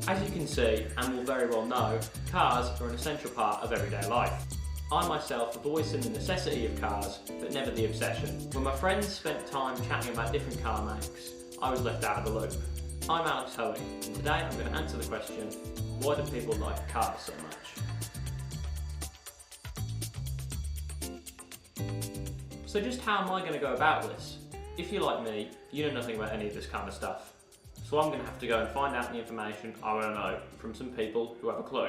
As you can see, and will very well know, cars are an essential part of everyday life. I myself have always seen the necessity of cars, but never the obsession. When my friends spent time chatting about different car makes, I was left out of the loop. I'm Alex Hoey, and today I'm going to answer the question, why do people like cars so much? So just how am I going to go about this? If you're like me, you know nothing about any of this kind of stuff. So I'm going to have to go and find out the information I want to know from some people who have a clue.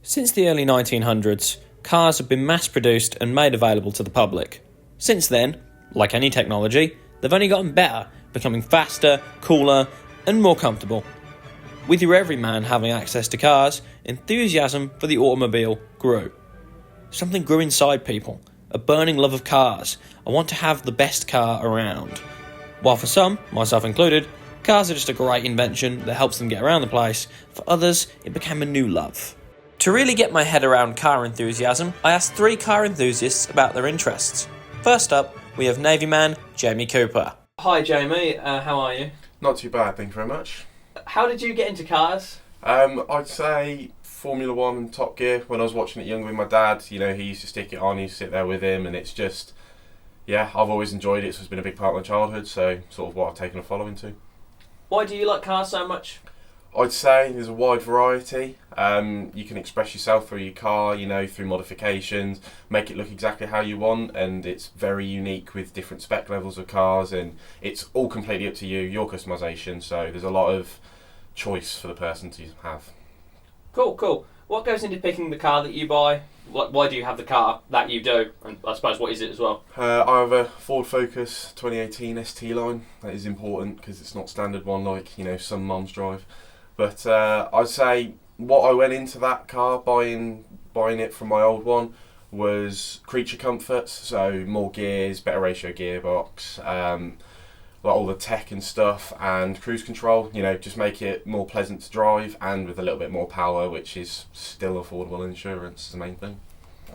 Since the early 1900s, cars have been mass-produced and made available to the public. Since then, like any technology, they've only gotten better, becoming faster, cooler, and more comfortable. With your everyman having access to cars, enthusiasm for the automobile grew. Something grew inside people, a burning love of cars. I want to have the best car around. While for some, myself included, cars are just a great invention that helps them get around the place, for others, it became a new love. To really get my head around car enthusiasm, I asked 3 car enthusiasts about their interests. First up, we have Navy man Jamie Cooper. Hi Jamie, how are you? Not too bad, thank you very much. How did you get into cars? I'd say Formula 1 and Top Gear. When I was watching it younger with my dad, he used to stick it on, he used to sit there with him, and it's just, I've always enjoyed it, so it's been a big part of my childhood, so sort of what I've taken a following to. Why do you like cars so much? I'd say there's a wide variety. You can express yourself through your car, through modifications, make it look exactly how you want, and it's very unique with different spec levels of cars, and it's all completely up to you, your customization, so there's a lot of choice for the person to have. Cool. What goes into picking the car that you buy? Why do you have the car that you do? And I suppose, what is it as well? I have a Ford Focus 2018 ST line. That is important because it's not standard one like, some mums drive. But I'd say what I went into that car, buying it from my old one, was creature comforts. So more gears, better ratio gearbox, like all the tech and stuff, and cruise control, just make it more pleasant to drive and with a little bit more power, which is still affordable insurance is the main thing.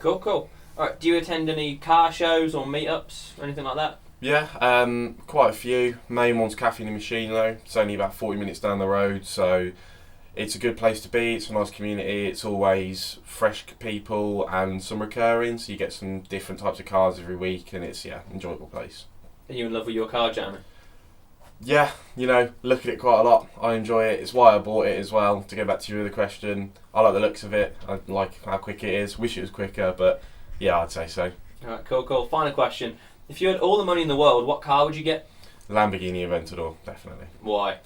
Cool. Alright, do you attend any car shows or meetups or anything like that? Yeah, quite a few. Main one's Cafe in the Machine though. It's only about 40 minutes down the road, so it's a good place to be. It's a nice community. It's always fresh people and some recurring, so you get some different types of cars every week, and it's enjoyable place. Are you in love with your car, Jamie? Yeah, look at it quite a lot. I enjoy it. It's why I bought it as well. To go back to your other question, I like the looks of it. I like how quick it is. Wish it was quicker, but yeah, I'd say so. Alright, cool. Final question. If you had all the money in the world, what car would you get? Lamborghini Aventador, definitely. Why?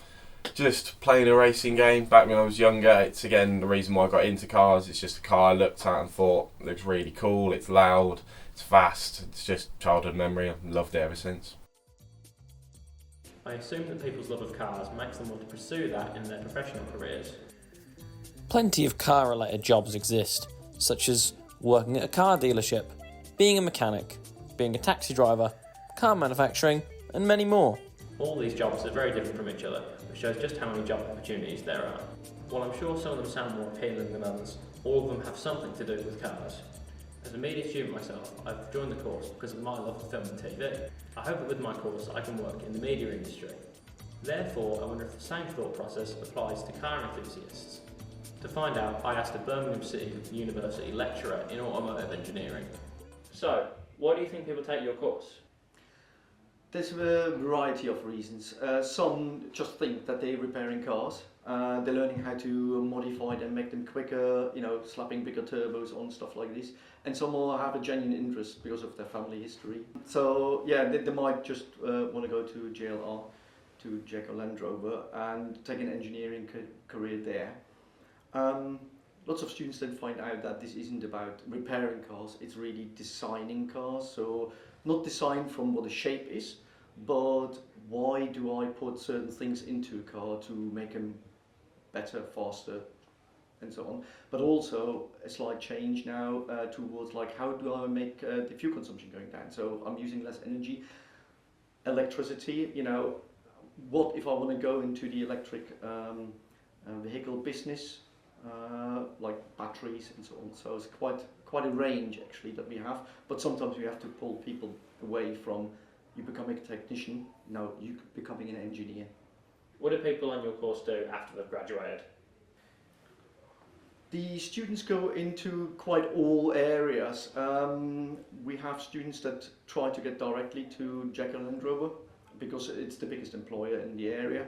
Just playing a racing game back when I was younger. It's again the reason why I got into cars. It's just a car I looked at and thought it looks really cool. It's loud. It's fast. It's just childhood memory. I've loved it ever since. I assume that people's love of cars makes them want to pursue that in their professional careers. Plenty of car-related jobs exist, such as working at a car dealership, being a mechanic, being a taxi driver, car manufacturing, and many more. All these jobs are very different from each other, which shows just how many job opportunities there are. While I'm sure some of them sound more appealing than others, all of them have something to do with cars. As a media student myself, I've joined the course because of my love of film and TV. I hope that with my course I can work in the media industry. Therefore, I wonder if the same thought process applies to car enthusiasts. To find out, I asked a Birmingham City University lecturer in automotive engineering. So, why do you think people take your course? There's a variety of reasons. Some just think that they're repairing cars. They're learning how to modify them, make them quicker, slapping bigger turbos on, stuff like this. And some will have a genuine interest because of their family history. So they might just want to go to JLR, to Jaguar Land Rover, and take an engineering career there. Lots of students then find out that this isn't about repairing cars, it's really designing cars. So not design from what the shape is, but why do I put certain things into a car to make them better, faster, and so on. But also a slight change now towards like how do I make the fuel consumption going down? So I'm using less energy, electricity. What if I want to go into the electric vehicle business, like batteries and so on. So it's quite a range actually that we have. But sometimes we have to pull people away from you becoming a technician. No, you becoming an engineer. What do people on your course do after they've graduated? The students go into quite all areas. We have students that try to get directly to Jaguar Land Rover because it's the biggest employer in the area,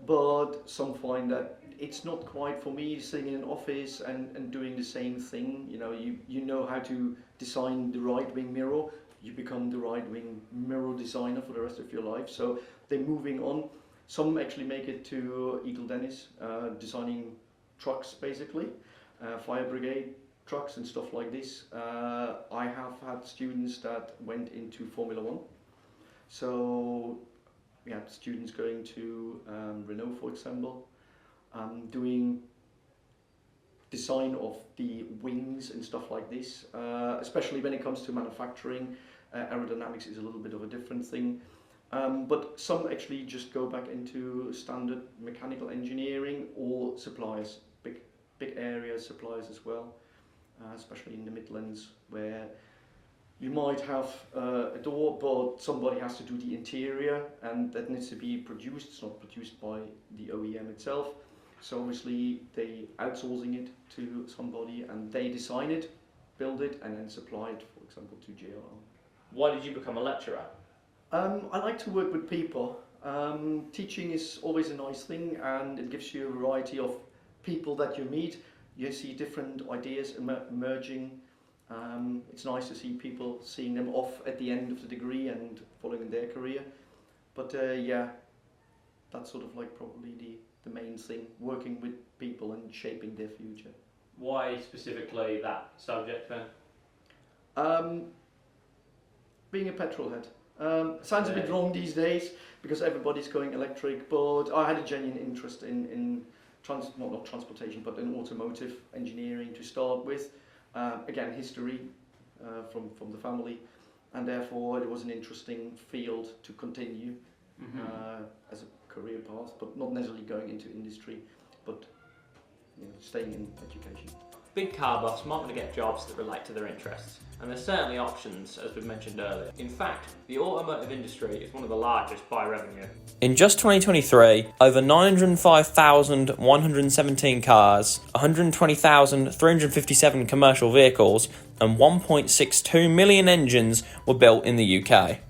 but some find that it's not quite for me sitting in an office and doing the same thing. You know how to design the right wing mirror, you become the right wing mirror designer for the rest of your life. So they're moving on. Some actually make it to Eagle Dennis, designing trucks basically. Fire brigade trucks and stuff like this. I have had students that went into Formula One. So we had students going to Renault, for example, doing design of the wings and stuff like this. Especially when it comes to manufacturing, aerodynamics is a little bit of a different thing. But some actually just go back into standard mechanical engineering or suppliers. Big area suppliers as well, especially in the Midlands, where you might have a door, but somebody has to do the interior, and that needs to be produced. It's not produced by the OEM itself, so obviously they outsourcing it to somebody, and they design it, build it, and then supply it, for example, to JLR. Why did you become a lecturer? I like to work with people. Teaching is always a nice thing, and it gives you a variety of people that you meet. You see different ideas emerging. It's nice to see people seeing them off at the end of the degree and following their career. But yeah, that's sort of like probably the main thing, working with people and shaping their future. Why specifically that subject then? Being a petrol head. Sounds a bit wrong these days because everybody's going electric, but I had a genuine interest in not transportation, but in automotive engineering to start with. Again, history from the family, and therefore it was an interesting field to continue as a career path, but not necessarily going into industry, but staying in education. Big car buffs might want to get jobs that relate to their interests, and there's certainly options, as we mentioned earlier. In fact, the automotive industry is one of the largest by revenue. In just 2023, over 905,117 cars, 120,357 commercial vehicles, and 1.62 million engines were built in the UK.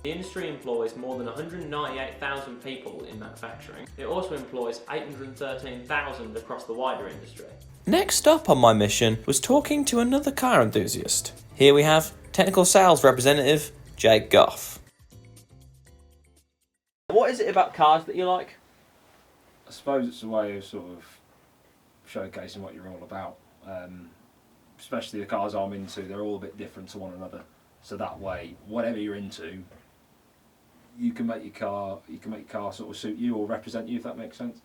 The industry employs more than 198,000 people in manufacturing. It also employs 813,000 across the wider industry. Next up on my mission was talking to another car enthusiast. Here we have technical sales representative Jake Goff. What is it about cars that you like? I suppose it's a way of sort of showcasing what you're all about. Especially the cars I'm into, they're all a bit different to one another. So that way, whatever you're into, you can make your car sort of suit you or represent you, if that makes sense.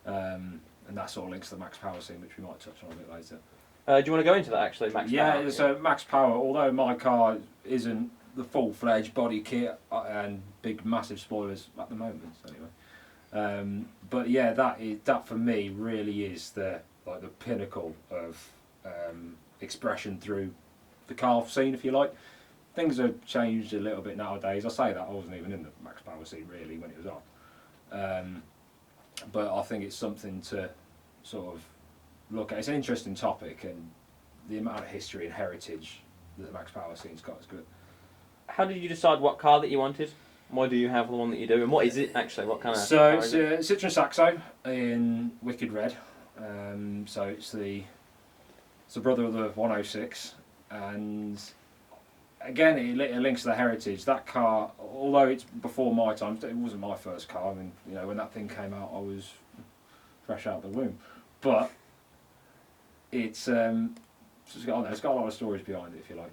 And that sort of links to the Max Power scene, which we might touch on a bit later. Do you want to go into that actually, Max Power? Yeah, so Max Power, although my car isn't the full-fledged body kit and big massive spoilers at the moment anyway, but yeah, that for me really is the pinnacle of expression through the car scene, if you like. Things have changed a little bit nowadays. I say that I wasn't even in the Max Power scene really when it was on. But I think it's something to sort of look at. It's an interesting topic, and the amount of history and heritage that the Max Power scene's got is good. How did you decide what car that you wanted? Why do you have the one that you do, and what is it actually? What kind of So car it's is it? a Citroen Saxo in Wicked Red. So it's the brother of the 106, and again it links to the heritage. That car, although it's before my time, it wasn't my first car. I mean, when that thing came out, I was fresh out of the womb. But it's got a lot of stories behind it, if you like.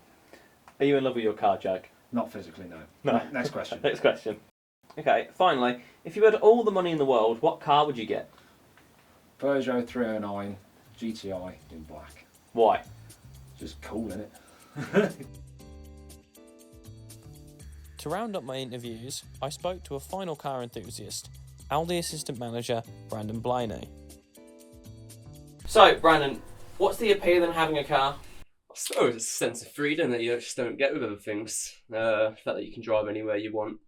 Are you in love with your car, Jack? Not physically, no. No. Next question. Next question. Okay, finally, if you had all the money in the world, what car would you get? Peugeot 309 GTI in black. Why? Just cool, innit? To round up my interviews, I spoke to a final car enthusiast, Aldi Assistant Manager Brandon Blaney. So, Brandon, what's the appeal in having a car? I suppose it's a sense of freedom that you just don't get with other things. The fact that you can drive anywhere you want,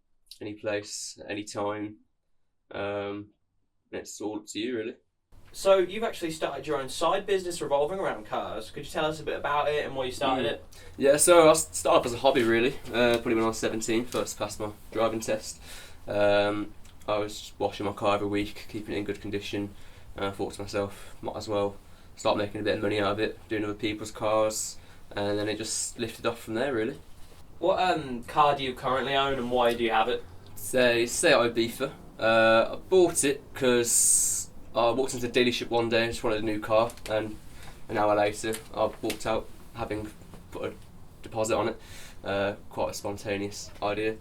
any place, any time. It's all up to you, really. So you've actually started your own side business revolving around cars. Could you tell us a bit about it and why you started it? Yeah, so I started off as a hobby really, probably when I was 17, first passed my driving test. I was washing my car every week, keeping it in good condition, and I thought to myself, might as well start making a bit of money out of it, doing other people's cars, and then it just lifted off from there really. What car do you currently own and why do you have it? Say Ibiza. I bought it because I walked into the dealership one day and just wanted a new car, and an hour later I walked out having put a deposit on it. Quite a spontaneous idea.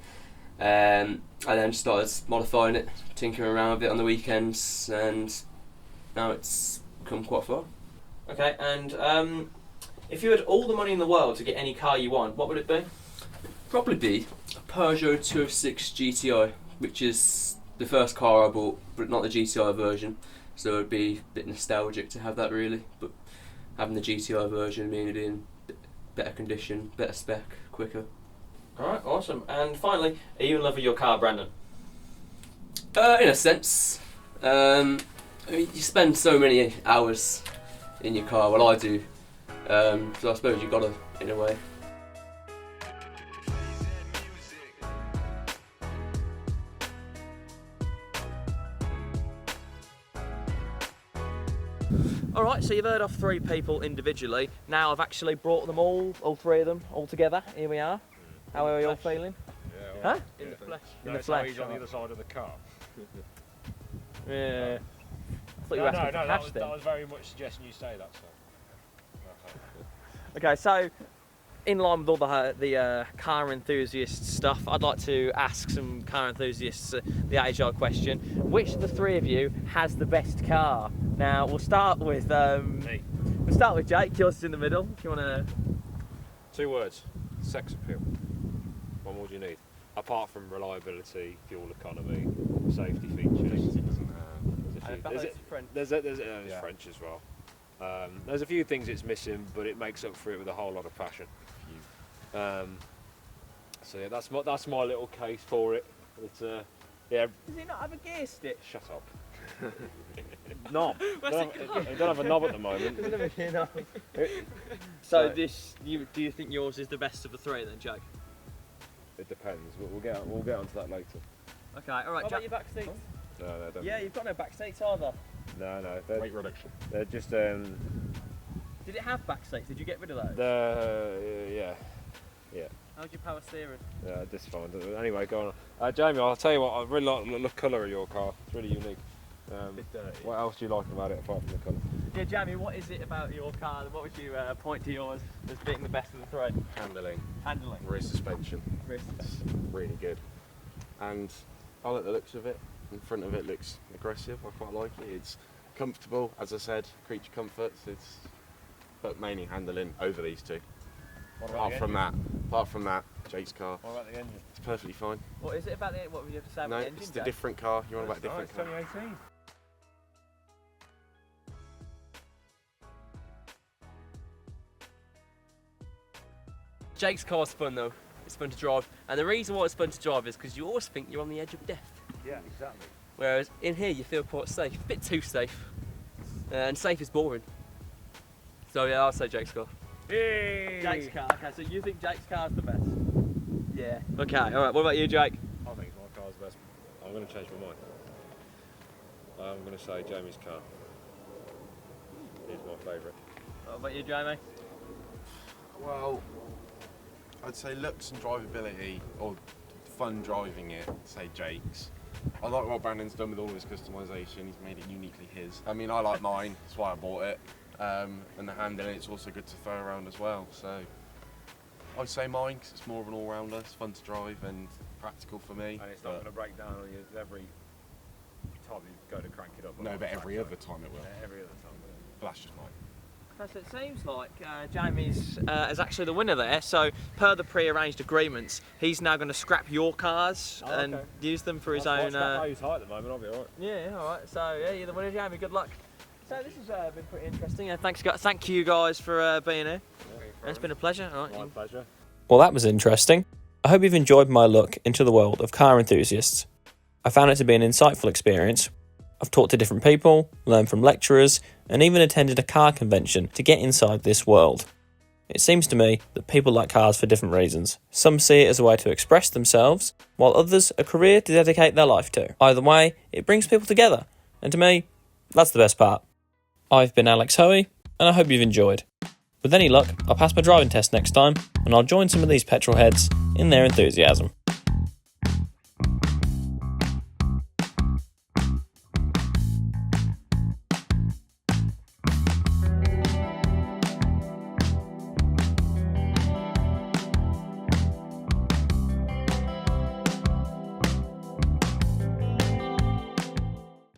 I then started modifying it, tinkering around a bit on the weekends, and now it's come quite far. Okay, and if you had all the money in the world to get any car you want, what would it be? Probably be a Peugeot 206 GTI, which is the first car I bought, but not the GTI version. So it would be a bit nostalgic to have that really, but having the GTI version meaning it in better condition, better spec, quicker. Alright, awesome. And finally, are you in love with your car, Brandon? In a sense. I mean, you spend so many hours in your car, well I do, so I suppose you've got to, in a way. Alright, so you've heard of 3 people individually. Now I've actually brought them all 3 of them, all together. Here we are. How are you all feeling? Yeah, Huh? In the flesh. In the it's flesh. he's on the other side of the car. Yeah. I thought you No, were asking for that cash then. was very much suggesting you say that. So. Okay, so in line with all the car enthusiast stuff, I'd like to ask some car enthusiasts the age-old question: which of the 3 of you has the best car? Now we'll start with Me. we'll start with Jake. Yours is in the middle. If you want to. 2 words: sex appeal. What more do you need? Apart from reliability, fuel economy, safety features. There's French as well. There's a few things it's missing, but it makes up for it with a whole lot of passion. So yeah, that's my little case for it. It's yeah. Does he not have a gear stick? Shut up. Knob. I don't have a knob at the moment. So do you think yours is the best of the 3 then, Jake? It depends. We'll get onto that later. Okay, all right. What about your back seats? No, don't. Yeah, you've got no back seats either. No. Weight reduction. They're just Did it have back seats? Did you get rid of those? yeah. How's your power steering? Yeah, this fine. Anyway, go on. Jamie, I'll tell you what. I really like the colour of your car. It's really unique. What else do you like about it apart from the colour? Yeah, Jamie, what is it about your car? What would you point to yours as being the best of the 3? Handling. Handling. Rear suspension. Rear It's really good. And I like the looks of it. In front of it looks aggressive. I quite like it. It's comfortable, as I said, creature comforts. But mainly handling over these 2. Apart from that, Jake's car. What about the engine? It's perfectly fine. What is it about what would you have to say about No, the engine? it's the Jake? different car. You're on about a different car. 2018. Jake's car's fun though, it's fun to drive, and the reason why it's fun to drive is because you always think you're on the edge of death. Yeah, exactly. Whereas in here you feel quite safe, a bit too safe, and safe is boring. So yeah, I'll say Jake's car. Yay! Jake's car. Okay, so you think Jake's car's the best? Yeah. Okay. All right. What about you, Jake? I think my car's the best. I'm going to change my mind. I'm going to say Jamie's car is my favourite. What about you, Jamie? Well, I'd say looks and drivability, or fun driving it, say Jake's. I like what Brandon's done with all his customisation. He's made it uniquely his. I mean, I like mine. That's why I bought it. And the handling, it's also good to throw around as well. So I'd say mine, because it's more of an all-rounder. It's fun to drive and practical for me. And it's not going to break down on you every time you go to crank it up. No, but every other time it will. Yeah, every other time. But that's just mine. So it seems like Jamie's is actually the winner there. So per the pre-arranged agreements, he's now going to scrap your cars and use them for his own. He's high at the moment. I'll be alright. Yeah, all right. So yeah, you're the winner, Jamie. Good luck. So this has been pretty interesting. Thank you guys for being here. It's been a pleasure. All right. My pleasure. Well, that was interesting. I hope you've enjoyed my look into the world of car enthusiasts. I found it to be an insightful experience, I've talked to different people, learned from lecturers, and even attended a car convention to get inside this world. It seems to me that people like cars for different reasons. Some see it as a way to express themselves, while others a career to dedicate their life to. Either way, it brings people together, and to me, that's the best part. I've been Alex Hoey, and I hope you've enjoyed. With any luck, I'll pass my driving test next time, and I'll join some of these petrol heads in their enthusiasm.